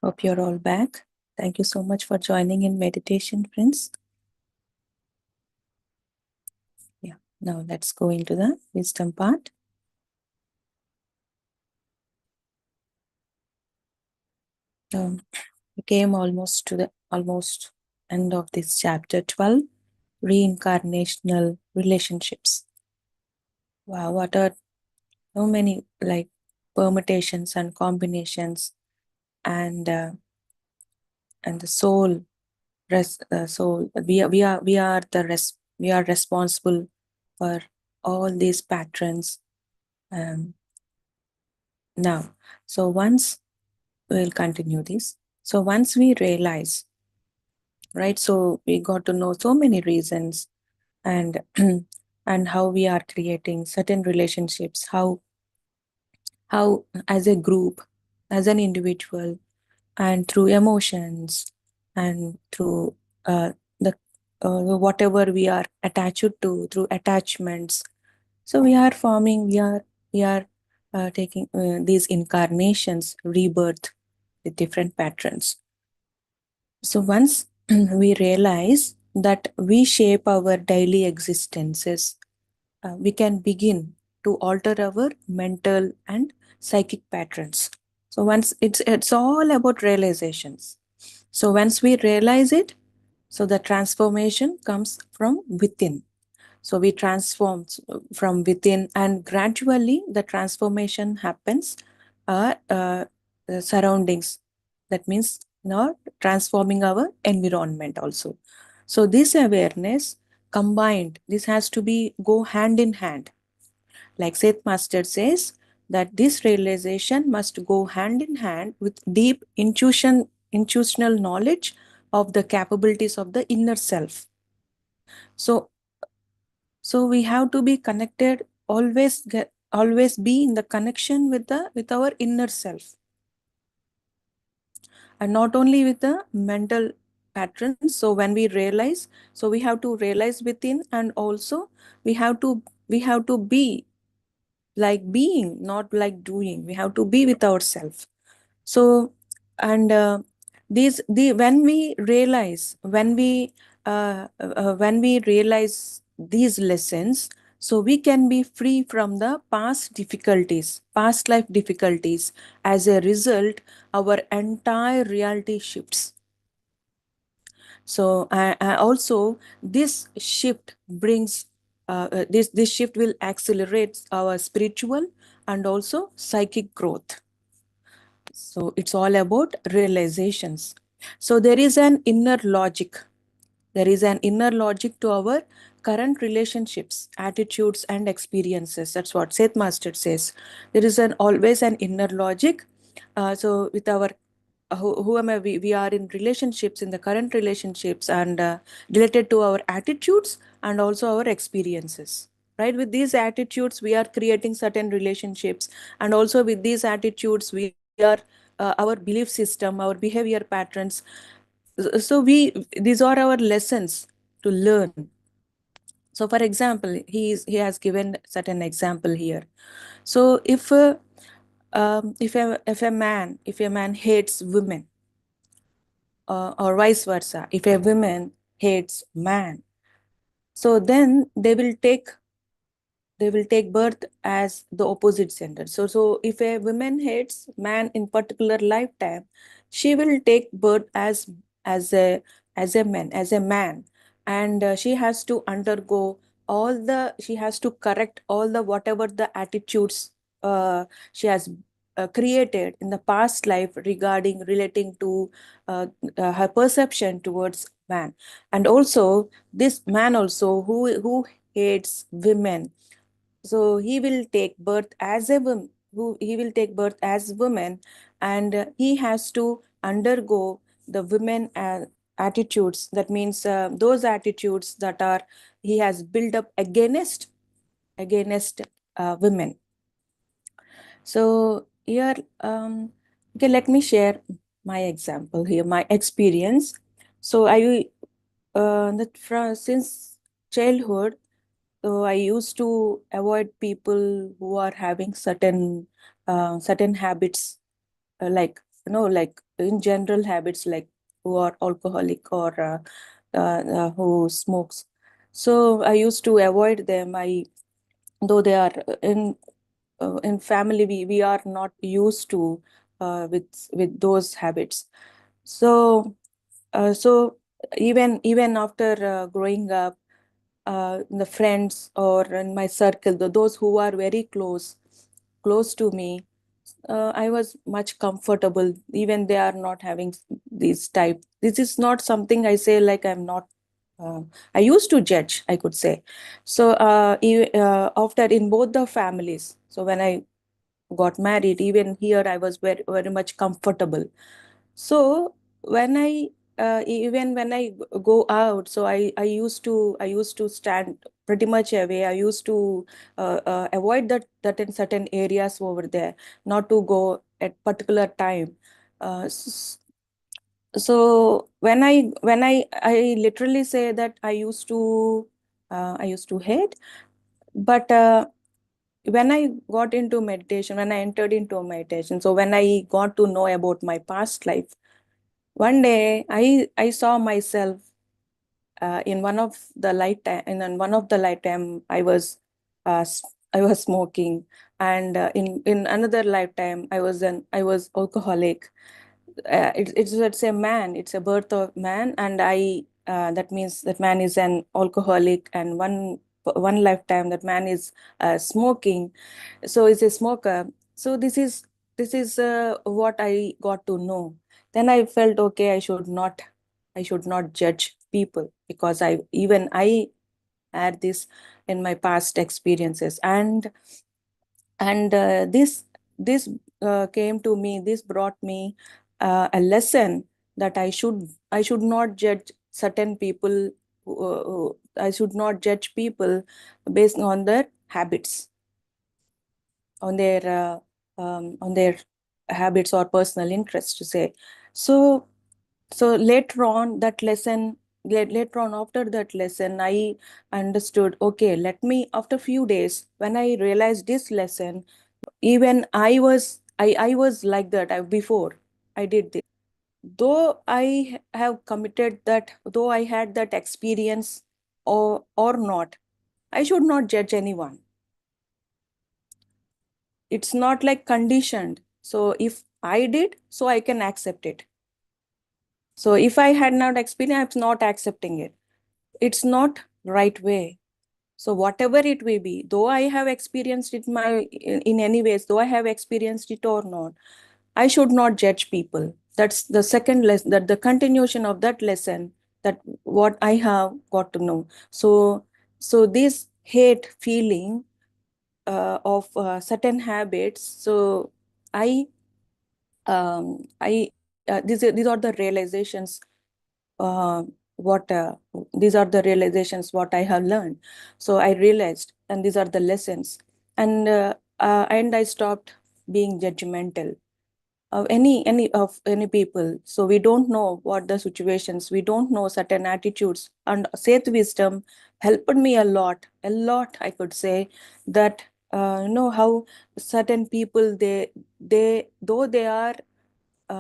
Hope you're all back. Thank you so much for joining in meditation, friends. Yeah, now let's go into the wisdom part. We came almost to the end of this chapter 12, reincarnational relationships. Wow, what are so many like permutations and combinations, and the soul soul we are responsible for all these patterns. Now, so once we'll continue this. So once we realize, right, so we got to know so many reasons, and and how we are creating certain relationships, how as a group, as an individual, and through emotions, and through the whatever we are attached to, through attachments. So we are taking these incarnations, rebirth with different patterns. So once we realize that we shape our daily existences, we can begin to alter our mental and psychic patterns. So once it's all about realizations. So once we realize it, so the transformation comes from within. So we transform from within, and gradually the transformation happens the surroundings. That means not transforming our environment also. So this awareness combined, this has to be go hand in hand. Like Seth Master says, that this realization must go hand in hand with deep intuitional knowledge of the capabilities of the inner self. So we have to be connected, always be in the connection with our inner self, and not only with the mental patterns. So when we realize, so we have to realize within, and also we have to be like being, not like doing. We have to be with ourselves. So, and these the when we realize these lessons, so we can be free from the past life difficulties. As a result, our entire reality shifts. So also this shift brings this shift will accelerate our spiritual and also psychic growth. So it's all about realizations. So there is an inner logic. There is an inner logic to our current relationships, attitudes, and experiences. That's what Seth Master says. There is always an inner logic. So with our whoever we are in relationships, in the current relationships, and related to our attitudes and also our experiences. Right? With these attitudes, we are creating certain relationships, and also with these attitudes, we are our belief system, our behavior patterns. So these are our lessons to learn. So for example, he has given certain example here. So if a man hates women, or vice versa, if a woman hates man, so then they will take birth as the opposite gender. So if a woman hates man in particular lifetime, she will take birth as a as a man, and she has to undergo she has to correct all the whatever the attitudes she has created in the past life regarding relating to her perception towards man. And also this man also who hates women, so he will take birth as a woman, he will take birth as woman, and he has to undergo the women attitudes. That means those attitudes that are he has built up against women. So here, okay, let me share my example here, my experience. So since childhood, so I used to avoid people who are having certain habits, like like in general habits, like who are alcoholic or who smokes. So I used to avoid them. Though they are in family, we are not used to with those habits. So even after growing up, the friends or in my circle, those who are very close to me, I was much comfortable. Even they are not having these type. This is not something I say like I'm not. Uh, I used to judge, I could say. So after in both the families, so when I got married, even here I was very much comfortable. So when I even when I go out, so I used to stand pretty much away. I used to avoid that in certain areas over there, not to go at particular time. So when I literally say that I used to hate, but when I got into meditation, when I entered into meditation, so when I got to know about my past life, one day I saw myself in one of the lifetime. In one of the lifetime, I was smoking, and in another lifetime, I was alcoholic. It's a man. It's a birth of man, and I that means that man is an alcoholic, and one lifetime that man is smoking, so is a smoker. So this is what I got to know. Then I felt, okay, I should not judge people, because I had this in my past experiences. And this came to me, this brought me a lesson that I should not judge certain people. I should not judge people based on their habits, on their habits or personal interest, to say. So so later on, later on, after that lesson, I understood, okay, let me, after few days, when I realized this lesson, even I was like that. Before I did this, though have committed that, though I had that experience, or not, I should not judge anyone. It's not like conditioned. So if I did, so I can accept it. So if I had not experienced, I'm not accepting it. It's not right way. So whatever it may be, though I have experienced it in any ways, though I have experienced it or not, I should not judge people. That's the second lesson, that the continuation of that lesson, that what I have got to know. So this hate feeling of certain habits. So these are the realizations. Uh, what These are the realizations what I have learned. So I realized, and these are the lessons, and I stopped being judgmental of any people. So we don't know what the situations, we don't know certain attitudes, and Seth wisdom helped me a lot, I could say. That how certain people, they though they are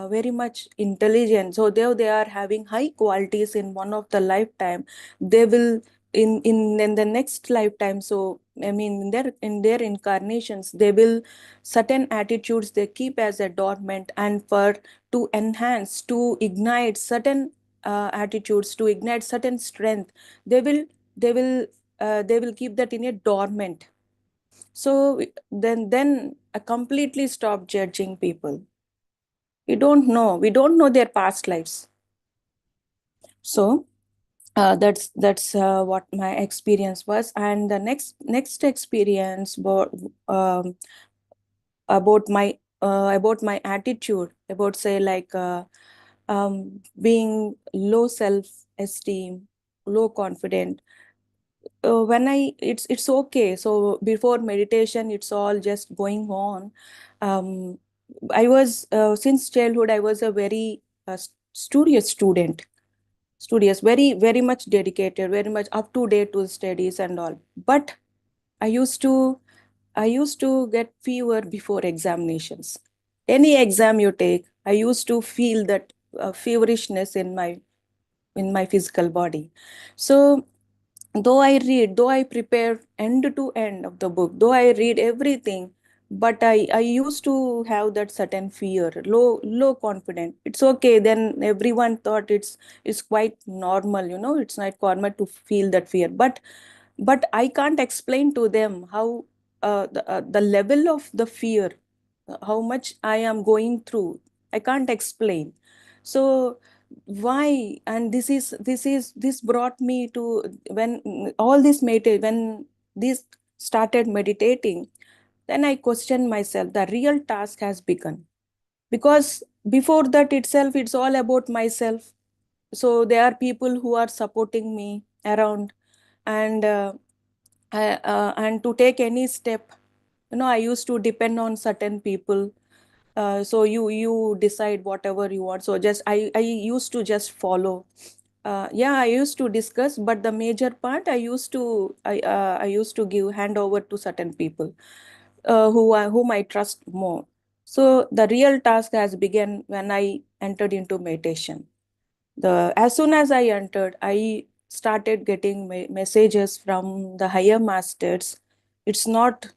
very much intelligent, so they are having high qualities in one of the lifetime, they will in the next lifetime. So I mean, in their incarnations, they will, certain attitudes they keep as a dormant, and for to enhance, to ignite certain attitudes, to ignite certain strength, they will they will keep that in a dormant. So then I completely stop judging people. We don't know their past lives. So that's what my experience was. And the next experience about my attitude, about, say, like being low self esteem, low confident. When it's okay. So before meditation, it's all just going on. um, I was, since childhood, I was a very studious student, studious, very very much dedicated, very much up to date with studies and all. But i used to I used to get fever before examinations. Any exam you take, I used to feel that feverishness in my physical body. So though I read, though I prepare end to end of the book, though I read everything, but I used to have that certain fear, low confidence. It's okay. Then everyone thought it's quite normal, it's not common to feel that fear. But I can't explain to them how the level of the fear, how much I am going through. I can't explain. So why? And this brought me to when all this meditate when this started meditating. Then I questioned myself. The real task has begun, because before that itself, it's all about myself. So there are people who are supporting me around, and and to take any step, I used to depend on certain people. So you decide whatever you want. So just I used to just follow. Yeah, I used to discuss, but the major part I used to give hand over to certain people whom I trust more. So the real task has begun when I entered into meditation. As soon as I entered, I started getting messages from the higher masters. It's not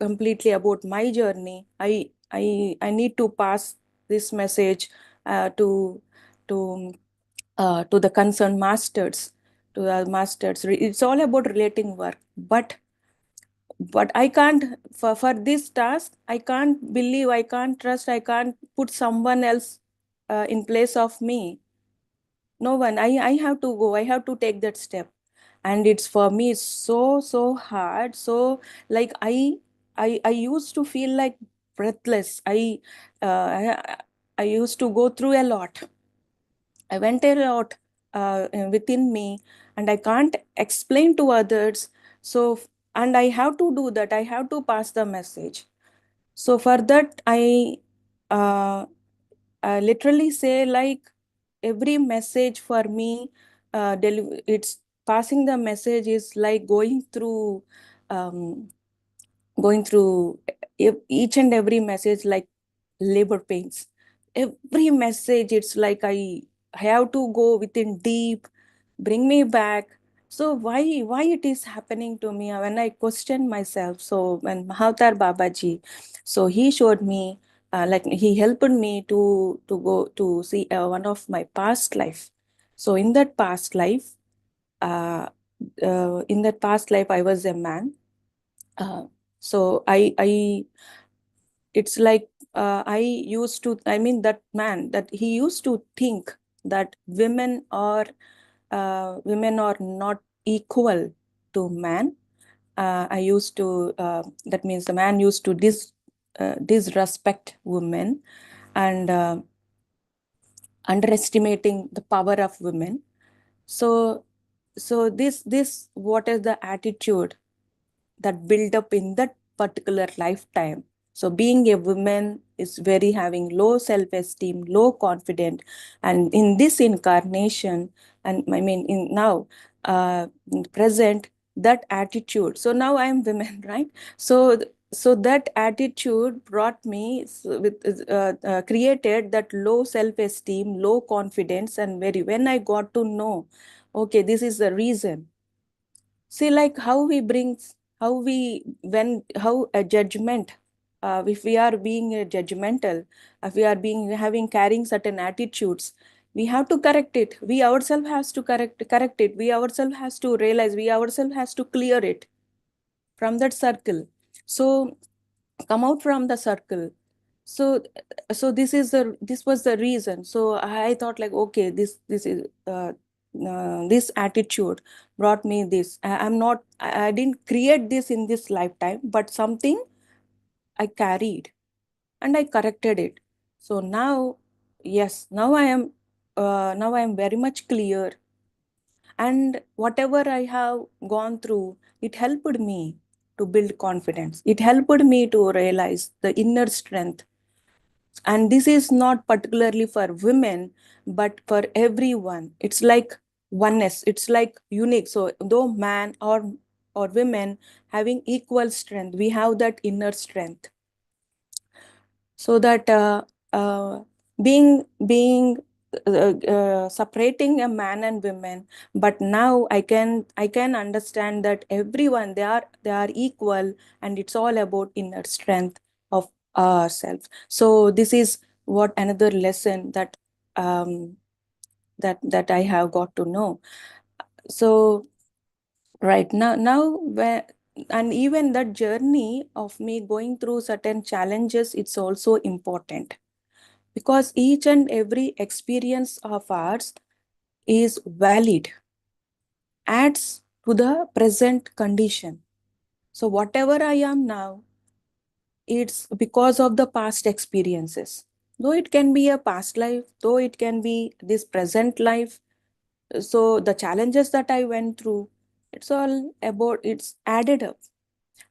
completely about my journey. I need to pass this message to to to the concerned masters, to the masters. It's all about relating work, but I can't, for this task, I can't believe, I can't trust, I can't put someone else in place of me. No one. I have to go, I have to take that step. And it's, for me, it's so hard. So like I used to feel like breathless. I used to go through a lot. I went a lot within me, and I can't explain to others. So, and I have to do that, I have to pass the message. So for that, uh, I literally say, like, every message for me, it's passing the message is like um, going through each and every message like labor pains. Every message, it's like I have to go within deep, bring me back. So why it is happening to me? When I question myself, so when Mahavtar Babaji, so he showed me, like he helped me to go to see one of my past life. So in that past life, I was a man. uh, so it's like, I used to, I mean, that man, that he used to think that women are not equal to man. I used to, that means the man used to disrespect women, and underestimating the power of women. So, this what is the attitude that build up in that particular lifetime. So being a woman is very having low self-esteem, low confidence, and in this incarnation, and I mean in now, in present, that attitude. So now I am women, right? So that attitude brought me created that low self-esteem, low confidence, and very, when I got to know, okay, this is the reason. See, like how we bring, how we, when, how a judgment, if we are being judgmental, if we are being, having, carrying certain attitudes, we have to correct it. We ourselves has to correct it. We ourselves has to realize, we ourselves has to clear it from that circle. So come out from the circle. So this was the reason. So I thought, like, okay, this is this attitude brought me this. I'm not, I didn't create this in this lifetime, but something I carried, and I corrected it. So now, yes, now I am very much clear. And whatever I have gone through, it helped me to build confidence. It helped me to realize the inner strength. And this is not particularly for women, but for everyone. It's like oneness. It's like unique. So though man or women having equal strength, we have that inner strength. so that being separating a man and women, but now I can understand that everyone, they are equal, and it's all about inner strength of ourselves. So this is what another lesson that um, that I have got to know. So right now where, and even that journey of me going through certain challenges, it's also important, because each and every experience of ours is valid, adds to the present condition. So whatever I am now, it's because of the past experiences. Though it can be a past life, though it can be this present life. So the challenges that I went through, it's all about, it's added up.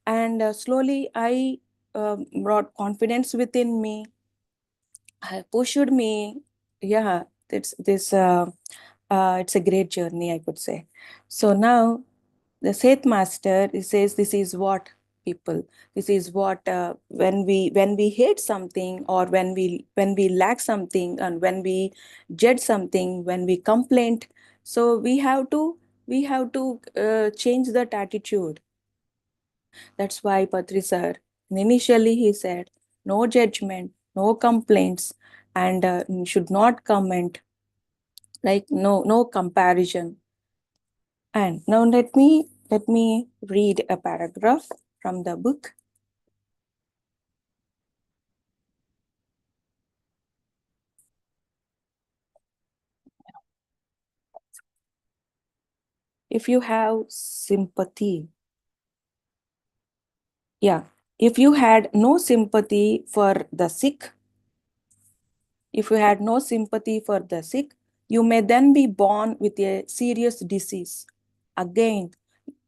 And slowly I brought confidence within me, pushed me. Yeah, it's this. It's a great journey, I could say. So now the Seth master, he says, this is what people. This is what when we hate something, or when we lack something, and when we judge something, when we complain. So we have to change that attitude. That's why Patri sir, initially he said, no judgment, no complaints, and should not comment, like no comparison. And now let me read a paragraph from the book. If you have sympathy, yeah, if you had no sympathy for the sick, if you had no sympathy for the sick, you may then be born with a serious disease. Again,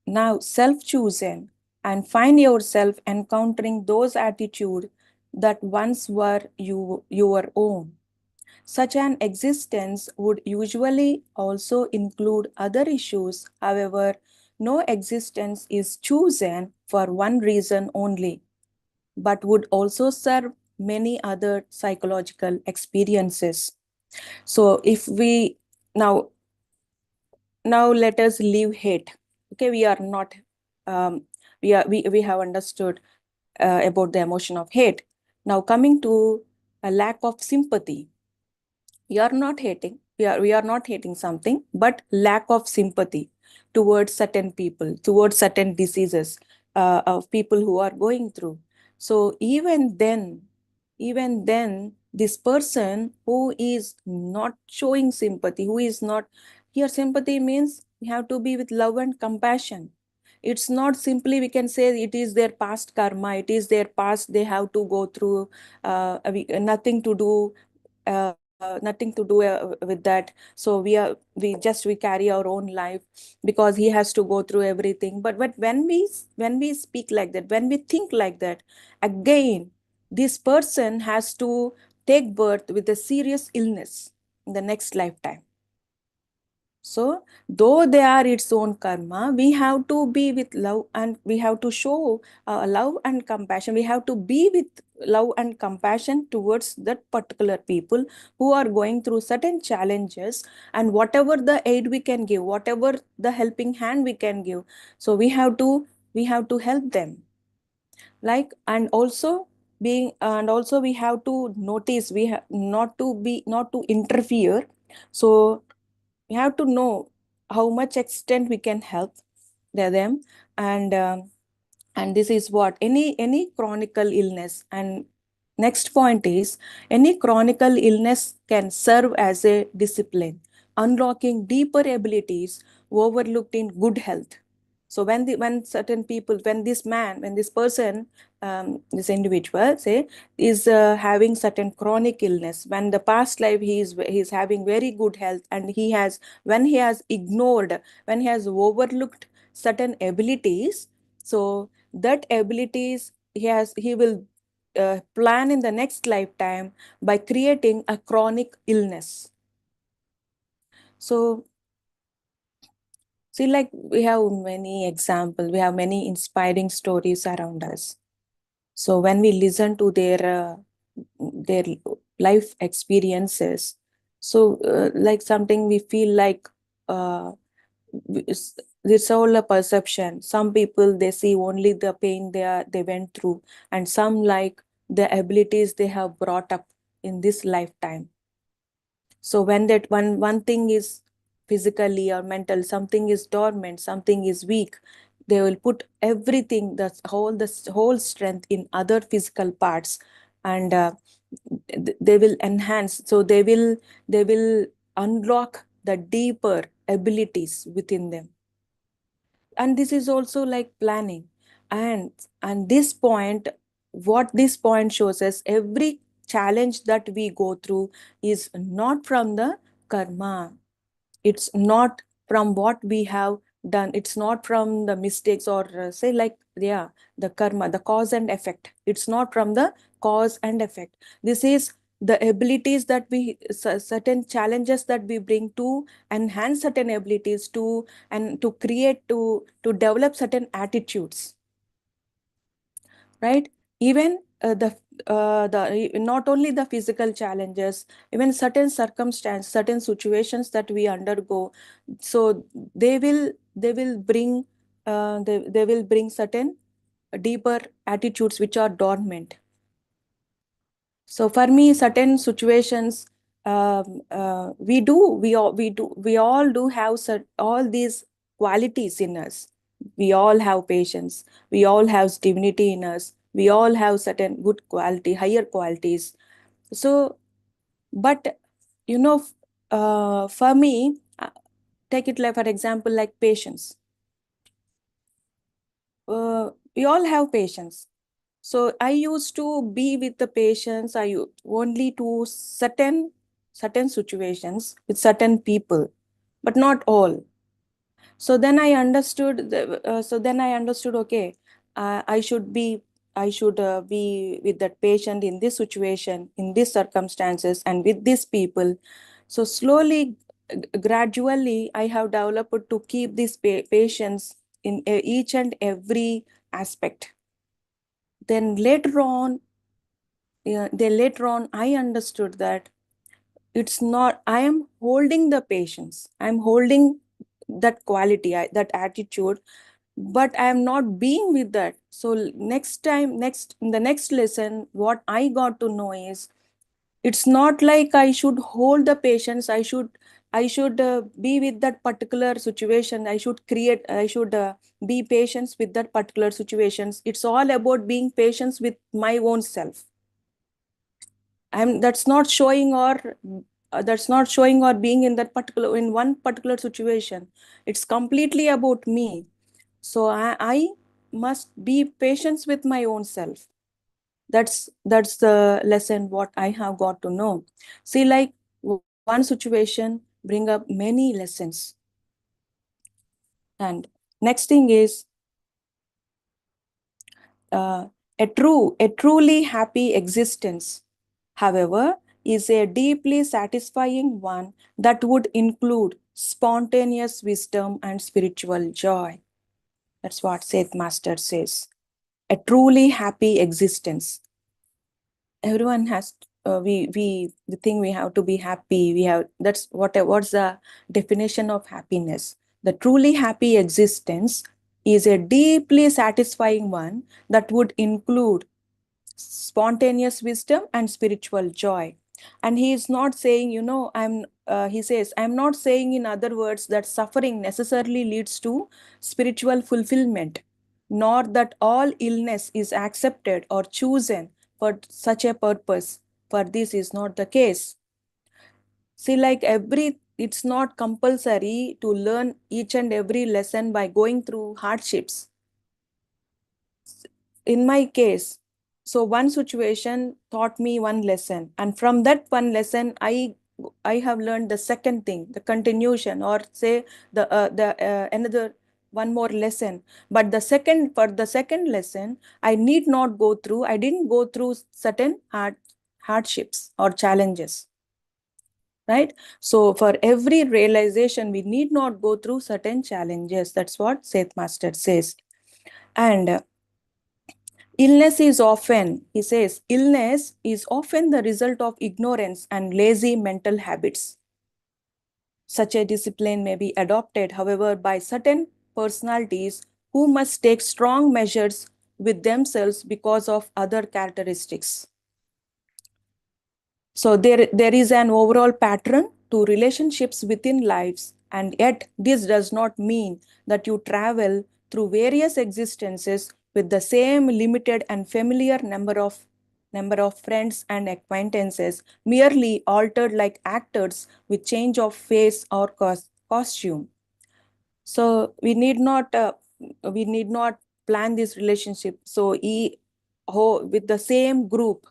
now self-chosen, and find yourself encountering those attitudes that once were your own. Such an existence would usually also include other issues. However, no existence is chosen for one reason only, but would also serve many other psychological experiences. So if we now now let us leave hate. Okay, we are not we have understood about the emotion of hate. Now coming to a lack of sympathy. We are not hating something, but lack of sympathy towards certain people, towards certain diseases of people who are going through. So even then this person who is not showing sympathy, who is not here, sympathy means we have to be with love and compassion. It's not simply we can say it is their past karma, it is their past, they have to go through, nothing to do, nothing to do with that. So we carry our own life, because he has to go through everything. But when we speak like that, when we think like that, again this person has to take birth with a serious illness in the next lifetime. So, though they are its own karma, we have to be with love, and we have to show love and compassion. We have to be with love and compassion towards that particular people who are going through certain challenges, and whatever the aid we can give, whatever the helping hand we can give. So we have to help them. Like, and also we have to notice, we have not to interfere. So we have to know how much extent we can help them. And um, and this is what any chronical illness. And next point is, any chronical illness can serve as a discipline, unlocking deeper abilities overlooked in good health. So when certain people, when this person, this individual say, is having certain chronic illness, when the past life he is having very good health, and when he has ignored, when he has overlooked certain abilities, so that abilities he will plan in the next lifetime by creating a chronic illness. So see, like, we have many examples, we have many inspiring stories around us. So when we listen to their their life experiences. So like something we feel like it's all a perception. Some people, they see only the pain they went through, and some like the abilities they have brought up in this lifetime. So when that one thing is physically or mental, something is dormant, something is weak, they will put everything, the whole strength in other physical parts, and they will enhance. So they will unlock the deeper abilities within them. And this is also like planning. And this point, what this point shows us, every challenge that we go through is not from the karma. It's not from what we have done. It's not from the mistakes, or say like, yeah, the karma, the cause and effect. It's not from the cause and effect. This is the abilities that we, certain challenges that we bring to enhance certain abilities, to and to create, to develop certain attitudes, right? Even the not only the physical challenges, even certain circumstances, certain situations that we undergo, so they will bring they will bring certain deeper attitudes which are dormant. So for me, certain situations, we all do have all these qualities in us. We all have patience. We all have divinity in us. We all have certain good quality, higher qualities. So, but you know, for me, take it like, for example, like patience. We all have patience. So I used to be with the patients. Only to certain situations with certain people, but not all. So then I understood. Okay, I should be. I should be with that patient in this situation, in these circumstances, and with these people. So slowly, gradually, I have developed to keep these patients in each and every aspect. Then later on, I understood that it's not, I am holding the patience, I'm holding that quality, that attitude, but I am not being with that. So next time, next in the next lesson, what I got to know is, it's not like I should hold the patience. I should be with that particular situation. I should be patient with that particular situations. It's all about being patient with my own self. I'm that's not showing or being in that particular, in one particular situation. It's completely about me. So I must be patient with my own self. That's the lesson what I have got to know. See, like, one situation bring up many lessons. And next thing is, a truly happy existence, however, is a deeply satisfying one that would include spontaneous wisdom and spiritual joy. That's what Seth Master says. A truly happy existence. Everyone has, we think we have to be happy. We have, what's the definition of happiness? The truly happy existence is a deeply satisfying one that would include spontaneous wisdom and spiritual joy. And he is not saying, he says, I'm not saying, in other words, that suffering necessarily leads to spiritual fulfillment, nor that all illness is accepted or chosen for such a purpose, for this is not the case. See, like, it's not compulsory to learn each and every lesson by going through hardships. In my case, so one situation taught me one lesson, and from that one lesson, I have learned the second thing, the continuation, or say the another one more lesson. But for the second lesson, I didn't go through certain hardships or challenges, right? So for every realization, we need not go through certain challenges. That's what Seth Master says. And Illness is often, he says, illness is often the result of ignorance and lazy mental habits. Such a discipline may be adopted, however, by certain personalities who must take strong measures with themselves because of other characteristics. So there is an overall pattern to relationships within lives, and yet this does not mean that you travel through various existences with the same limited and familiar number of friends and acquaintances, merely altered like actors with change of face or costume. So we need not plan this relationship. So with the same group,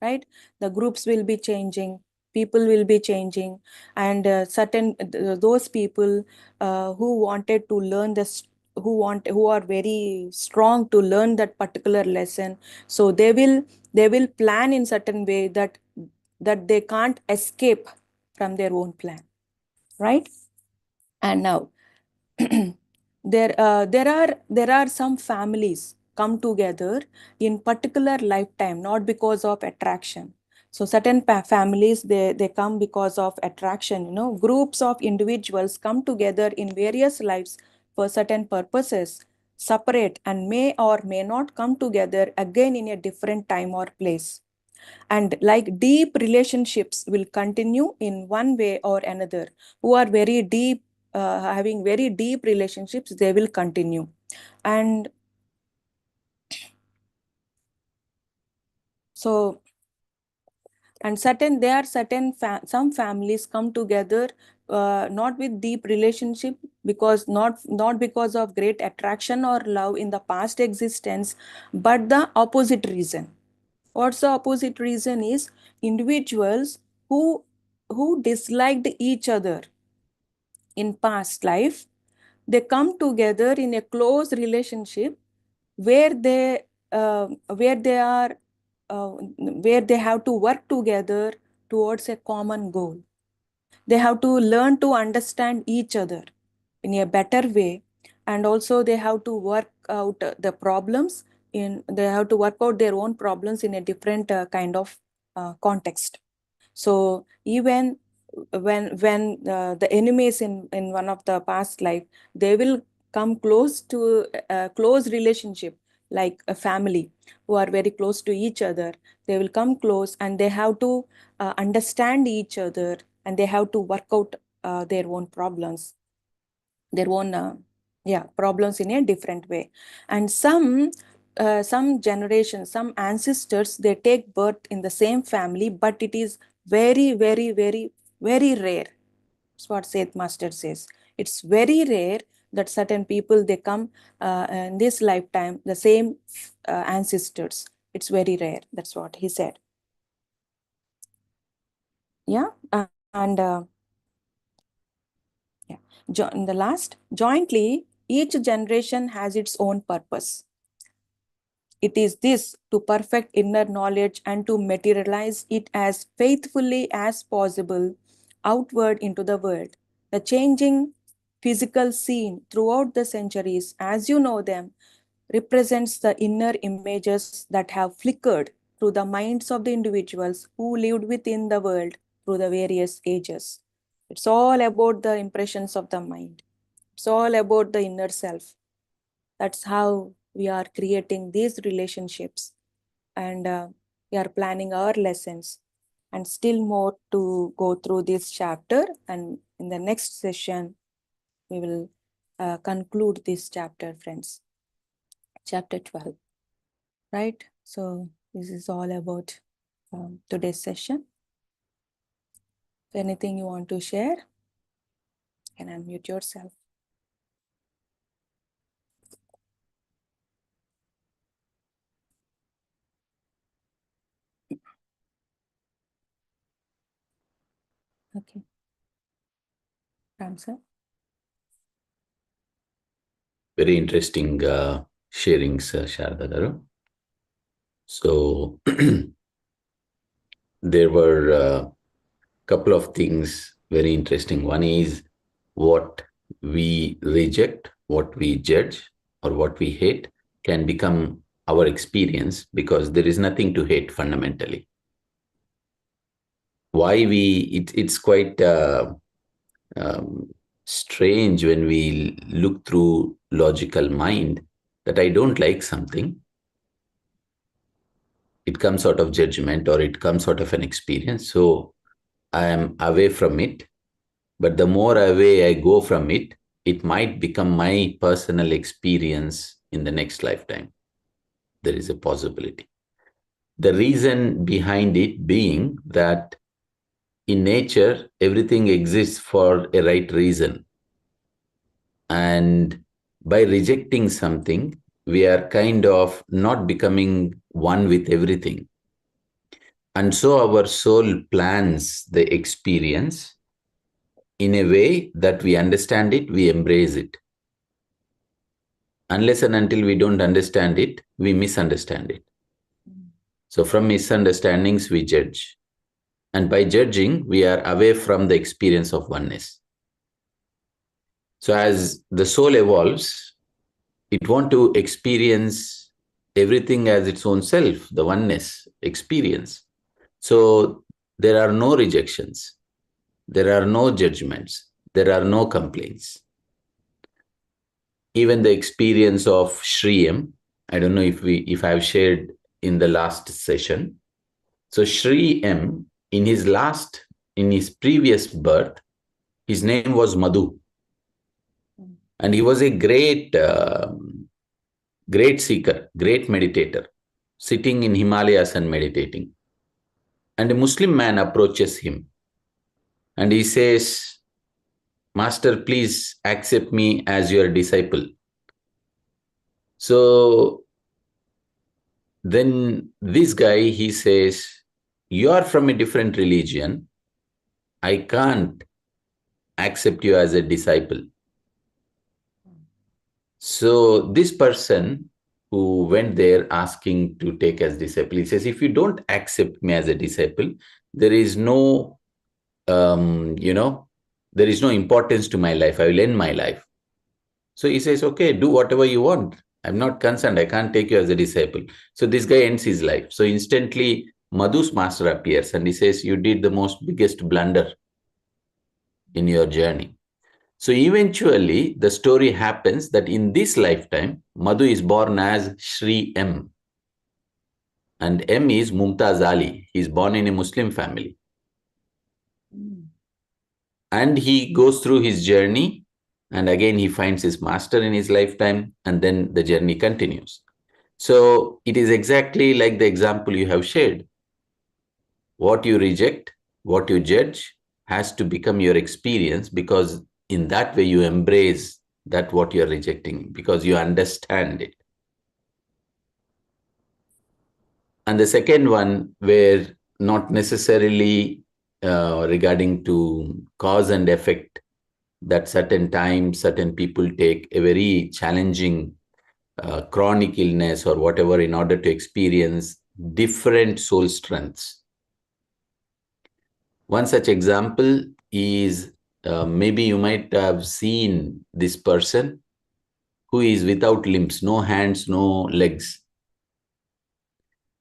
right? The groups will be changing, people will be changing, and those people who wanted to learn this, who are very strong to learn that particular lesson, so they will plan in certain way that they can't escape from their own plan, right? And now there are some families come together in particular lifetime, not because of attraction. So certain families, they come because of attraction. Groups of individuals come together in various lives for certain purposes, separate, and may or may not come together again in a different time or place. And like deep relationships will continue in one way or another. Who are very deep, having very deep relationships, they will continue. And so, and some families come together not with deep relationship, because not because of great attraction or love in the past existence, but the opposite reason. What's the opposite reason is individuals who disliked each other in past life, they come together in a close relationship where they are where they have to work together towards a common goal. They have to learn to understand each other in a better way, and also they have to work out the problems they have to work out their own problems in a different kind of context. So even when the enemies in one of the past life, they will come close to a close relationship, like a family who are very close to each other. They will come close, and they have to understand each other, and they have to work out their own problems, their own problems in a different way. And some generations, some ancestors, they take birth in the same family, but it is very, very, very, very rare. That's what Seth Master says. It's very rare that certain people, they come in this lifetime, the same ancestors. It's very rare. That's what he said. Yeah. And in the last, jointly, each generation has its own purpose. It is this to perfect inner knowledge and to materialize it as faithfully as possible outward into the world. The changing physical scene throughout the centuries, as you know them, represents the inner images that have flickered through the minds of the individuals who lived within the world through the various ages. It's all about the impressions of the mind. It's all about the inner self. That's how we are creating these relationships, and we are planning our lessons, and still more to go through this chapter. And in the next session, we will conclude this chapter, friends. Chapter 12, right? So this is all about today's session. If anything you want to share, you can unmute yourself. Okay. Answer. Very interesting sharings, Sharada Garu. So there were a couple of things very interesting. One is what we reject, what we judge, or what we hate can become our experience, because there is nothing to hate fundamentally. It's quite um, strange when we look through logical mind that I don't like something. It comes out of judgment or it comes out of an experience. So I am away from it. But the more away I go from it, it might become my personal experience in the next lifetime. There is a possibility. The reason behind it being that in nature, everything exists for a right reason. And by rejecting something, we are kind of not becoming one with everything. And so our soul plans the experience in a way that we understand it, we embrace it. Unless and until we don't understand it, we misunderstand it. So from misunderstandings, we judge. And by judging, we are away from the experience of oneness. So as the soul evolves, it wants to experience everything as its own self, the oneness experience. So there are no rejections. There are no judgments. There are no complaints. Even the experience of Sri M, I don't know if I've shared in the last session. So Sri M, in his previous birth, his name was Madhu. And he was a great seeker, great meditator, sitting in Himalayas and meditating. And a Muslim man approaches him and he says, Master, please accept me as your disciple. So then this guy, he says, you are from a different religion. I can't accept you as a disciple. So this person who went there asking to take as disciple, he says, if you don't accept me as a disciple, there is no, there is no importance to my life. I will end my life. So he says, okay, do whatever you want. I'm not concerned. I can't take you as a disciple. So this guy ends his life. So instantly Madhu's master appears and he says, you did the most biggest blunder in your journey. So eventually the story happens that in this lifetime, Madhu is born as Sri M. And M is Mumtaz Ali. He is born in a Muslim family. And he goes through his journey. And again, he finds his master in his lifetime. And then the journey continues. So it is exactly like the example you have shared. What you reject, what you judge has to become your experience, because in that way you embrace that what you're rejecting, because you understand it. And the second one, where not necessarily regarding to cause and effect, that certain times, certain people take a very challenging chronic illness or whatever in order to experience different soul strengths. One such example is maybe you might have seen this person who is without limbs, no hands, no legs.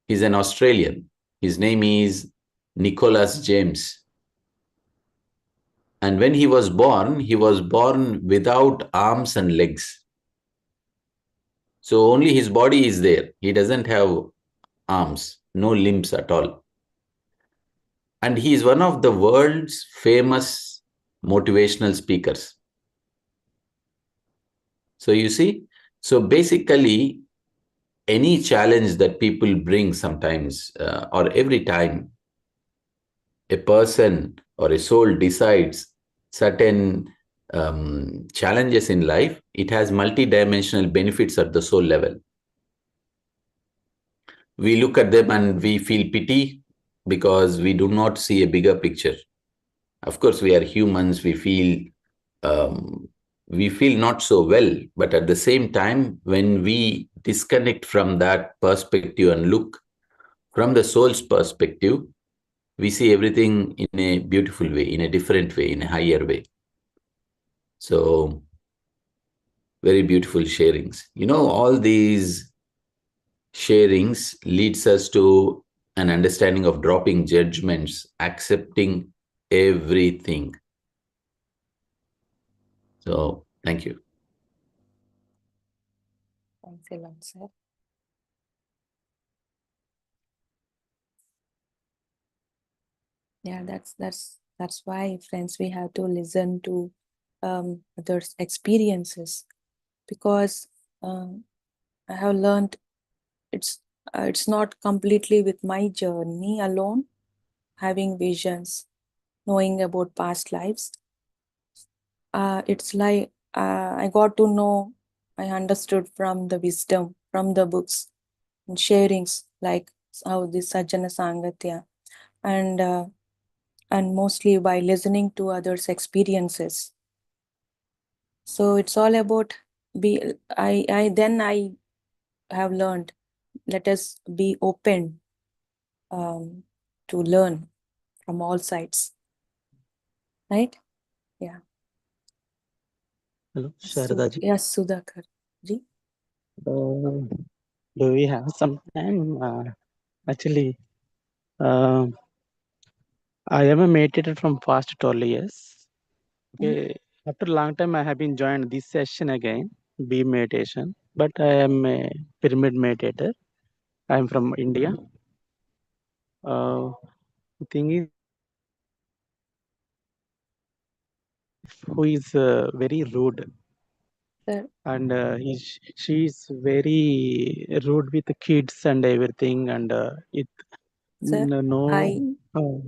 He's an Australian. His name is Nicholas James. And when he was born without arms and legs. So only his body is there. He doesn't have arms, no limbs at all. And he is one of the world's famous motivational speakers. So you see, so basically, any challenge that people bring sometimes or every time a person or a soul decides certain challenges in life, it has multidimensional benefits at the soul level. We look at them and we feel pity because we do not see a bigger picture. Of course, we are humans, we feel not so well, but at the same time, when we disconnect from that perspective and look from the soul's perspective, we see everything in a beautiful way, in a different way, in a higher way. So, very beautiful sharings. You know, all these sharings leads us to an understanding of dropping judgments, accepting everything. So, thank you. Thanks a lot, sir. Yeah, that's why, friends, we have to listen to others' experiences, because I have learned it's not completely with my journey alone, having visions, knowing about past lives. It's like I got to know, I understood from the wisdom, from the books and sharings, like how this Sajjana Sangatya, and mostly by listening to others' experiences. So it's all about I have learned, let us be open to learn from all sides, right? Yeah. Hello, Sarada ji. Yes, Sudhakar ji. Uh, do we have some time? Actually, uh, I am a meditator from past 12 years. Okay, after a long time, I have been joined this session again, beam meditation. But I am a pyramid meditator. I am from India. The thing is, who is very rude, Sir, and she is very rude with the kids and everything, and it sir, no. I Uh,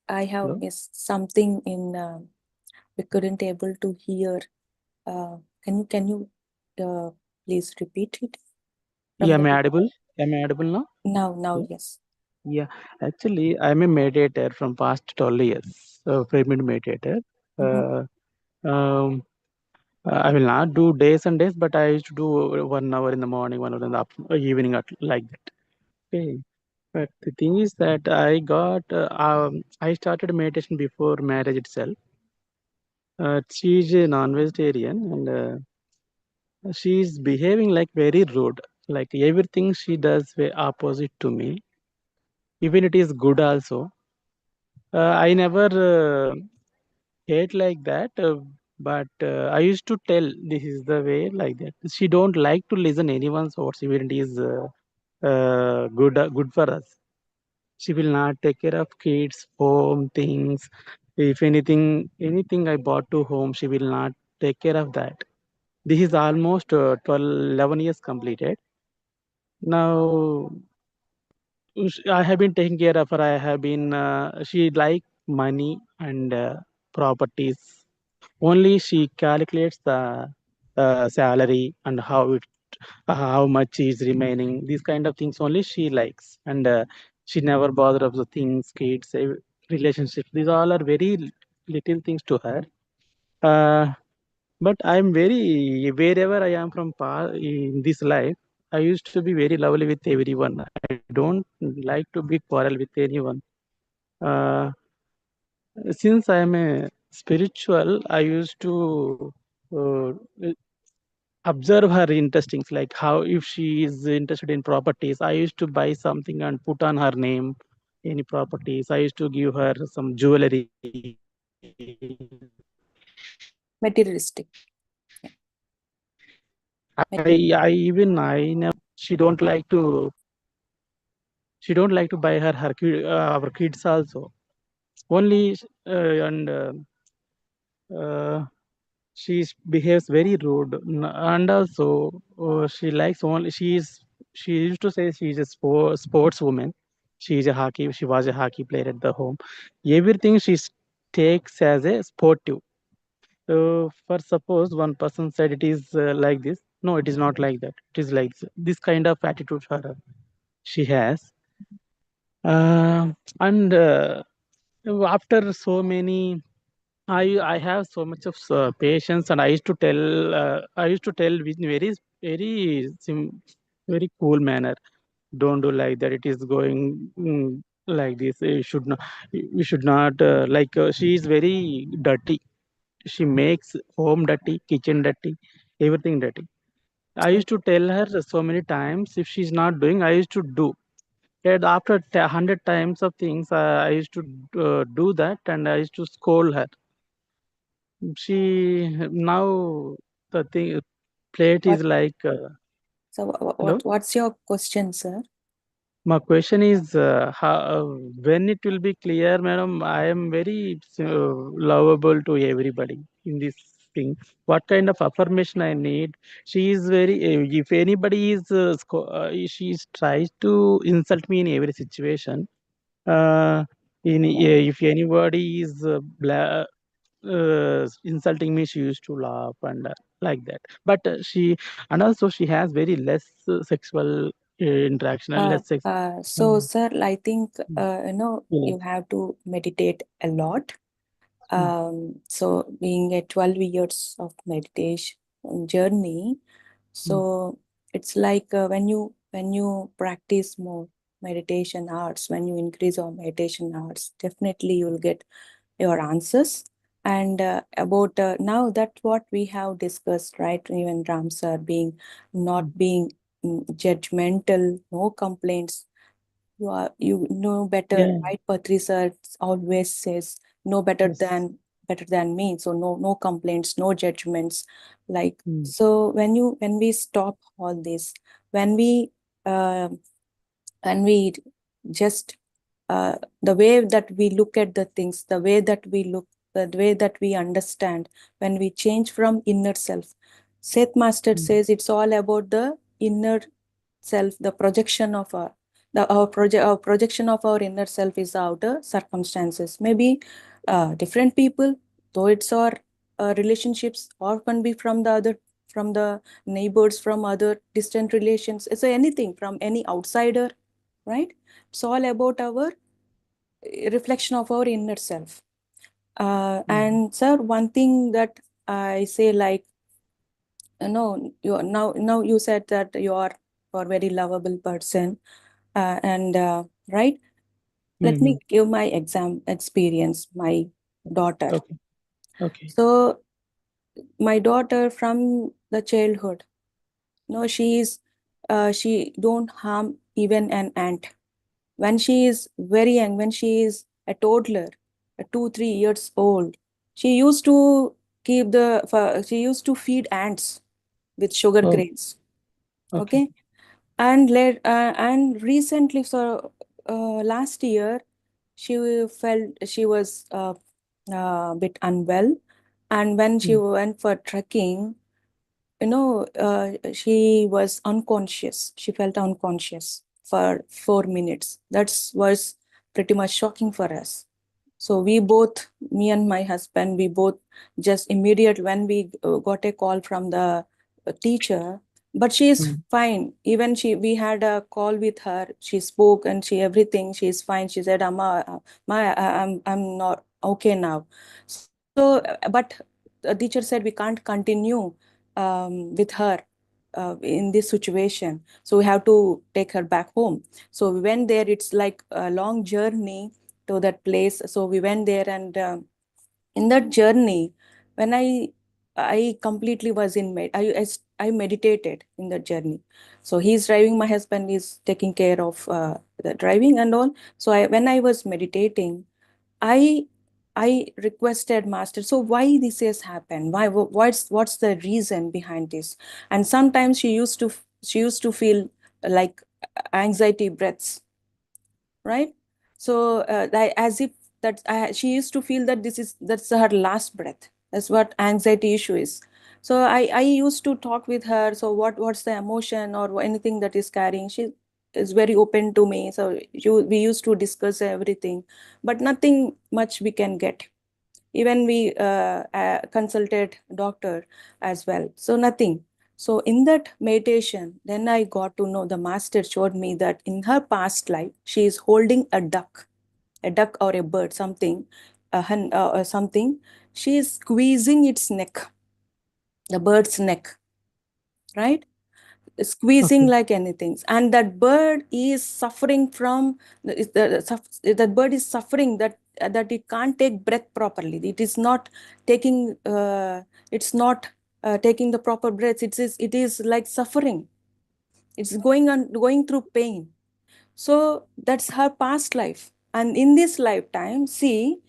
I have Hello. missed something in. We couldn't able to hear. Can you please repeat it from Yeah, the am I beginning? audible? Am I audible now? Now, Yeah. yes. Yeah, actually, I'm a meditator from past 12 years, pyramid meditator. Mhm. Uh, um, I will not do days and days, but I used to do 1 hour in the morning, 1 hour in the evening, like that. Okay. But the thing is that I started meditation before marriage itself. She's a non-vegetarian and she's behaving like very rude. Like everything she does way opposite to me. Even it is good also. I never hate like that, but I used to tell this is the way like that. She don't like to listen anyone's words, even it is good for us. She will not take care of kids, home things. If anything I bought to home, she will not take care of that. This is almost 12, 11 years completed. Now I have been taking care of her. I have been she like money and properties. Only she calculates the salary and how much is remaining. These kind of things only she likes, and she never bother of the things, kids, relationships. These all are very little things to her. Uh, but I'm very wherever I am from in this life. I used to be very lovely with everyone. I don't like to be quarrel with anyone. Uh, since I am a spiritual, I used to uh, observe her interesting, like how if she is interested in properties, I used to buy something and put on her name any properties. I used to give her some jewelry. Materialistic. Yeah. I never she don't like to buy our kids also only and uh, she behaves very rude and also she used to say she's a sportswoman. She was a hockey player at the home. Everything takes as a sportive. So for suppose one person said it is like this, no, it is not like that, it is like this kind of attitude she has. And after so many, I have so much of patience, and I used to tell with very cool manner. Don't do like that. It is going like this. You should not like. She is very dirty. She makes home dirty, kitchen dirty, everything dirty. I used to tell her so many times, if she's not doing, I used to do. And after 100 times of things, I used to do that, and I used to scold her. She now the thing plate What? is like So hello. what's your question, sir? My question is how, when it will be clear, madam. I am very lovable to everybody in this thing. What kind of affirmation I need? She is very. If anybody is, she tries to insult me in every situation. If anybody is insulting me, she used to laugh and like that. But she, and also she has very less sexual interaction and less sex. So, sir, I think Mm. you Feeling. have to meditate a lot. Mm. So being a 12 years of meditation journey, Mm. so it's like when you practice more meditation hours, when you increase your meditation hours, definitely you will get your answers. And about now that what we have discussed, right? Even Ram sir being not Mm. being judgmental, no complaints. You know better, Yeah. right? Patri sir always says no Yes. better than me. So no complaints, no judgments. Like Mm. so when we stop all this, when uh, we just the way that we look at the things, the way that we understand, when we change from inner self. Seth Master Mm. says it's all about the inner self, the projection of our projection of our inner self is outer circumstances. Maybe different people, though it's our relationships, or can be from the other, from the neighbors, from other distant relations. It's anything from any outsider, right? It's all about our reflection of our inner self. Mm. And sir, one thing that I say, like, you now you said that you are a very lovable person, and right. Let me Mm. give my exam experience. My daughter. Okay. Okay. So my daughter from the childhood, no, she don't harm even an ant. When she is very young, when she is a toddler, 2 3 years old, she used to she used to feed ants with sugar Oh. grains. Okay. Okay, and recently, so last year, she felt she was a bit unwell, and when she Mm. went for trekking, she was unconscious. She felt unconscious for 4 minutes. That was pretty much shocking for us. So we both, me and my husband, we both just immediate when we got a call from the teacher, but she is Mm. fine. Even we had a call with her. She spoke and she everything. She is fine. She said, "Amma, I'm not okay now." So, but the teacher said we can't continue with her in this situation. So we have to take her back home. So we went there. It's like a long journey to that place. So we went there, and in that journey, when I completely was in I meditated in that journey. So he's driving, my husband is taking care of the driving and all. So when I was meditating, I I requested master, so why this has happened? What's the reason behind this? And sometimes she used to feel like anxiety breaths, right? So as if that she used to feel that that's her last breath. That's what anxiety issue is. So I used to talk with her. So what's the emotion or anything that is carrying? She is very open to me. So we used to discuss everything, but nothing much we can get. Even we consulted doctor as well. So nothing. So in that meditation, then I got to know, the master showed me that in her past life, she is holding a duck or a bird, something, something. She is squeezing its neck, the bird's neck, right? Squeezing Okay. like anything, and that bird is suffering from that bird is suffering that it can't take breath properly. It is not taking it's not taking the proper breaths, it is like suffering. It's going through pain. So that's her past life. And in this lifetime, see,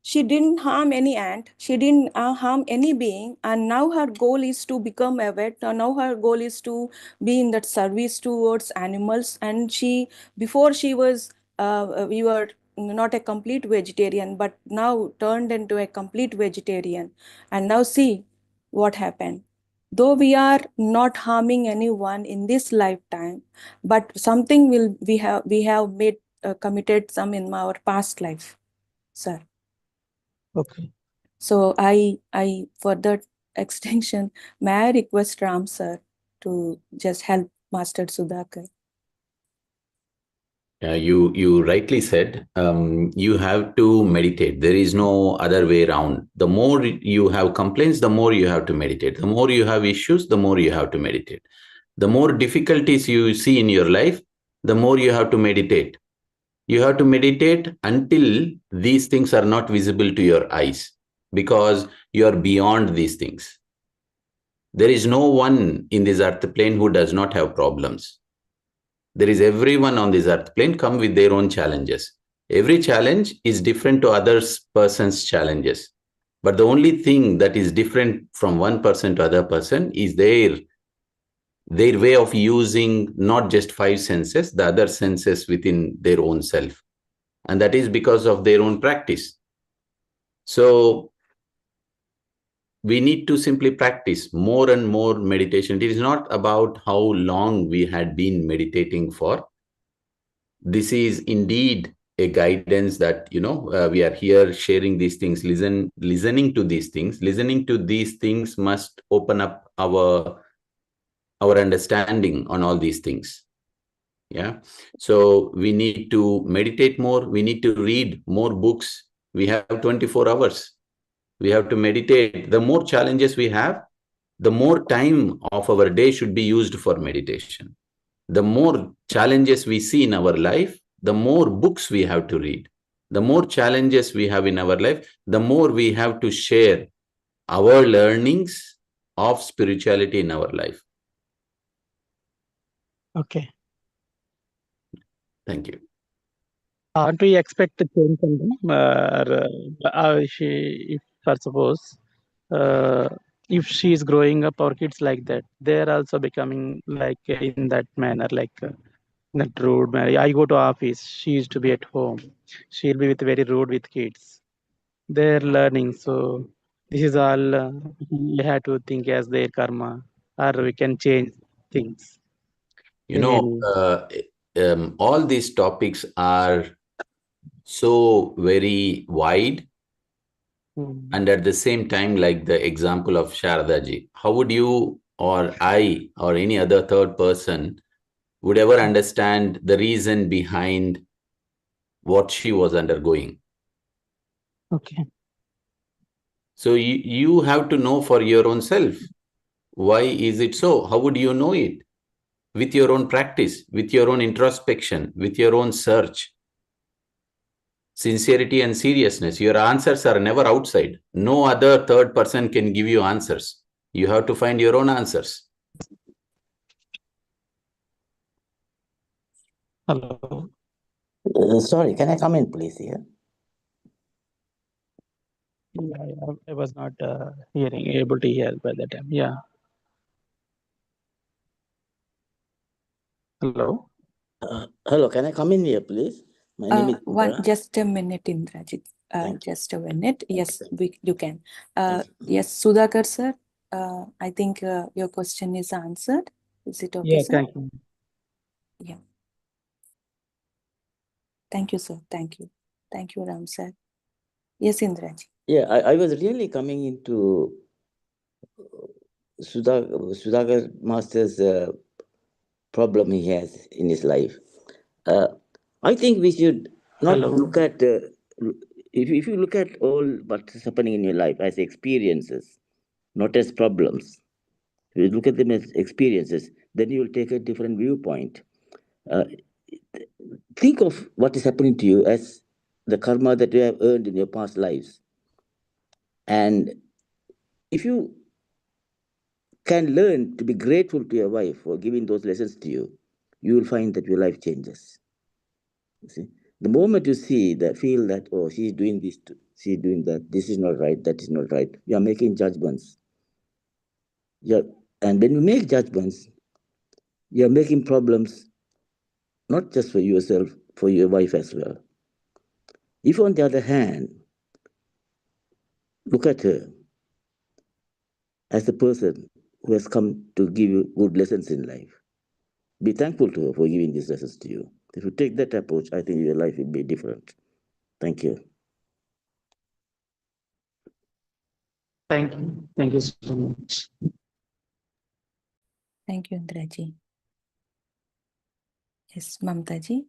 she didn't harm any ant, she didn't harm any being, and now her goal is to become a vet. Now her goal is to be in that service towards animals. And she, before she was, we were not a complete vegetarian, but now turned into a complete vegetarian. And now see what happened. Though we are not harming anyone in this lifetime, but something will we have made committed some in our past life, sir. Okay. So I for that extension, may I request Ram sir to just help Master Sudhakar? You rightly said, you have to meditate. There is no other way around. The more you have complaints, the more you have to meditate. The more you have issues, the more you have to meditate. The more difficulties you see in your life, the more you have to meditate. You have to meditate until these things are not visible to your eyes, because you are beyond these things. There is no one in this earth plane who does not have problems. There is everyone on this earth plane come with their own challenges. Every challenge is different to other person's challenges. But the only thing that is different from one person to other person is their way of using not just five senses, the other senses within their own self. And that is because of their own practice. So we need to simply practice more and more meditation. It is not about how long we had been meditating for. This is indeed a guidance that, we are here sharing these things, listening to these things. Listening to these things must open up our understanding on all these things. Yeah. So we need to meditate more. We need to read more books. We have 24 hours. We have to meditate. The more challenges we have, the more time of our day should be used for meditation. The more challenges we see in our life, the more books we have to read. The more challenges we have in our life, the more we have to share our learnings of spirituality in our life. Okay. Thank you. Aren't we expect to change something? If, for suppose, if she is growing up, our kids like that, they are also becoming like in that manner, like that rude manner. I go to office, she used to be at home. She'll be very rude with kids. They're learning, so this is all we have to think as their karma, or we can change things. All these topics are so very wide, and at the same time, like the example of Sharada ji, how would you or I or any other third person would ever understand the reason behind what she was undergoing? Okay. So you have to know for your own self. Why is it so? How would you know it? With your own practice, with your own introspection, with your own search. Sincerity and seriousness. Your answers are never outside. No other third person can give you answers. You have to find your own answers. Hello. Sorry, can I come in, please, here? Yeah, I was not able to hear by that time. Yeah. Hello. Hello, can I come in here, please? My name is Indra. Just a minute, Indrajit. Just a minute. Yes, you can. Thank you. Yes, Sudhakar sir. I think your question is answered. Is it okay, Yeah, sir? thank you. Yeah. Thank you, sir. Thank you. Thank you, Ram sir. Yes, Indrajit. Yeah, I was really coming into Sudhakar Master's problem he has in his life. I think we should not look at, if you look at all what's happening in your life as experiences, not as problems. If you look at them as experiences, then you will take a different viewpoint. Think of what is happening to you as the karma that you have earned in your past lives. And if you, can learn to be grateful to your wife for giving those lessons to you, you will find that your life changes. You see, the moment you see that, feel that, oh, she's doing this, she's doing that, this is not right, that is not right, you are making judgments. Yeah, and when you make judgments, you are making problems not just for yourself, for your wife as well. If, on the other hand, look at her as a person who has come to give you good lessons in life, be thankful to her for giving these lessons to you. If you take that approach, I think your life will be different. Thank you. Thank you. Thank you so much. Thank you, Indraji. Yes, Mamta ji.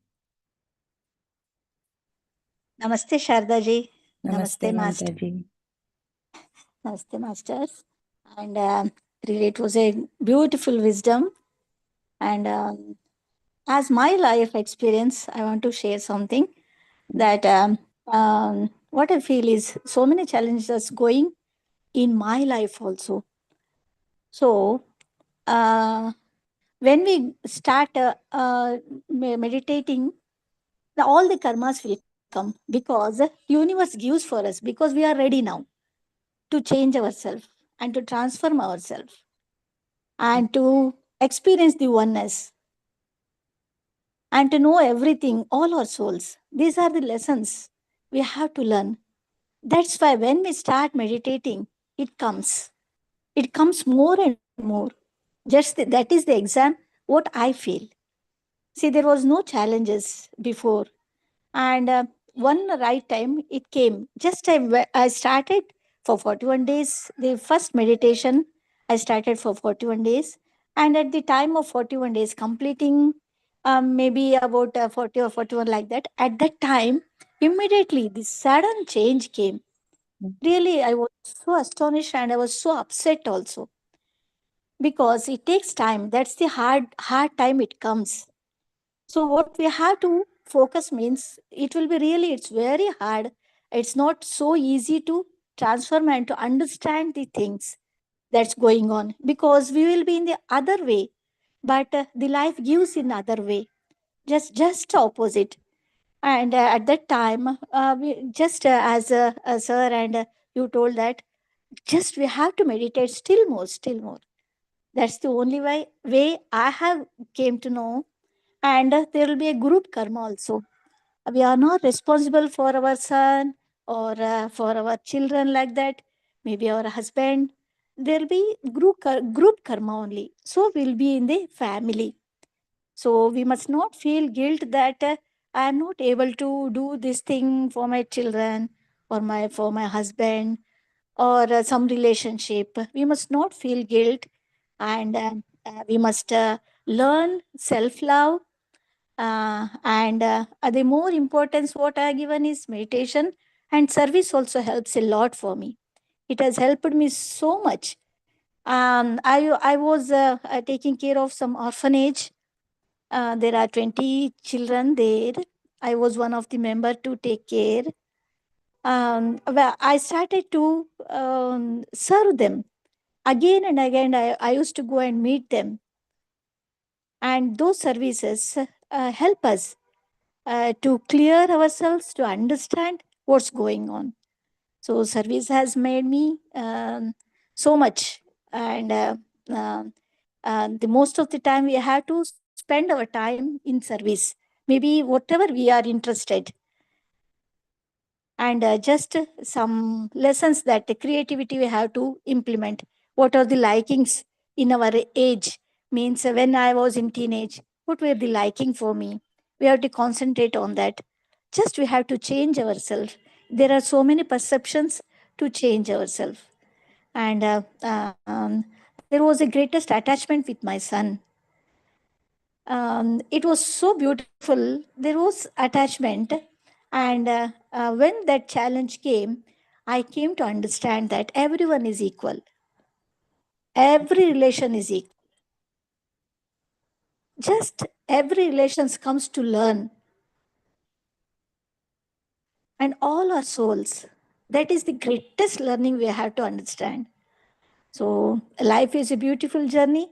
Namaste, Sharda ji. Namaste, Master. Mamta ji. Namaste, Masters. And really, it was a beautiful wisdom. And as my life experience, I want to share something that what I feel is so many challenges going in my life also. So, when we start meditating, all the karmas will come because universe gives for us, because we are ready now to change ourselves and to transform ourselves and to experience the oneness and to know everything, all our souls. These are the lessons we have to learn. That's why when we start meditating, it comes. It comes more and more. That is the exam, what I feel. See, there was no challenges before. And one right time it came. Just I started for 41 days. The first meditation I started for 41 days. And at the time of 41 days, completing maybe about 40 or 41 like that, at that time, immediately the sudden change came. Really, I was so astonished and I was so upset also, because it takes time. That's the hard time it comes. So what we have to focus means, it will be really, it's very hard. It's not so easy to transform and to understand the things that's going on, because we will be in the other way, but the life gives in other way, just opposite. And at that time, we just as a sir and you told that just we have to meditate still more. That's the only way I have came to know. And there will be a group karma also. We are not responsible for our son or for our children like that, maybe our husband. There will be group karma only. So we'll be in the family. So we must not feel guilt that I am not able to do this thing for my children or for my husband or some relationship. We must not feel guilt, and we must learn self love. And the more importance what I given is meditation, and service also helps a lot for me. It has helped me so much. I was taking care of some orphanage. There are 20 children there. I was one of the member to take care. Well, I started to serve them again and again. I used to go and meet them, and those services help us to clear ourselves, to understand what's going on. So service has made me so much, and um the most of the time we have to spend our time in service. Maybe whatever we are interested, and just some lessons that the creativity we have to implement. What are the likings in our age? Means when I was in teenage, what were the liking for me? We have to concentrate on that. Just we have to change ourselves. There are so many perceptions to change ourselves. And there was a greatest attachment with my son. It was so beautiful. There was attachment. And when that challenge came, I came to understand that everyone is equal. Every relation is equal. Just every relation comes to learn. And all our souls. That is the greatest learning we have to understand. So life is a beautiful journey.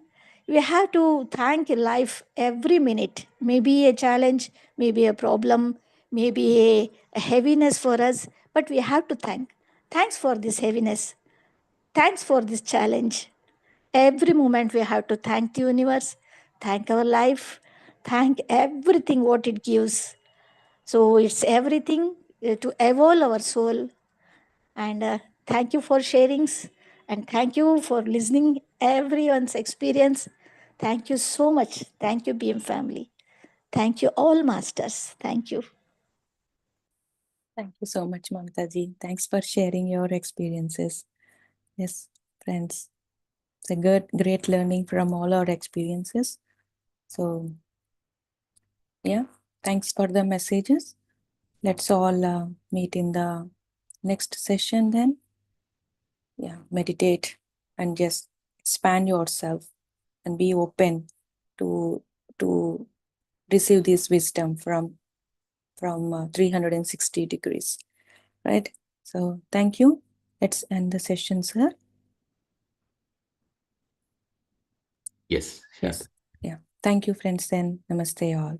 We have to thank life every minute. Maybe a challenge, maybe a problem, maybe a heaviness for us, but we have to thank. Thanks for this heaviness. Thanks for this challenge. Every moment we have to thank the universe, thank our life, thank everything what it gives. So it's everything to evolve our soul. And thank you for sharings, and thank you for listening everyone's experience. Thank you so much. Thank you, BM family. Thank you, all masters. Thank you. Thank you so much, Mamtaji. Thanks for sharing your experiences. Yes, friends, it's a great learning from all our experiences. So, yeah, thanks for the messages. Let's all meet in the next session then. Yeah, meditate and just expand yourself and be open to receive this wisdom from 360 degrees, right? So thank you. Let's end the session, sir. Yes, Yes. Yeah. Thank you, friends, then. Namaste, all.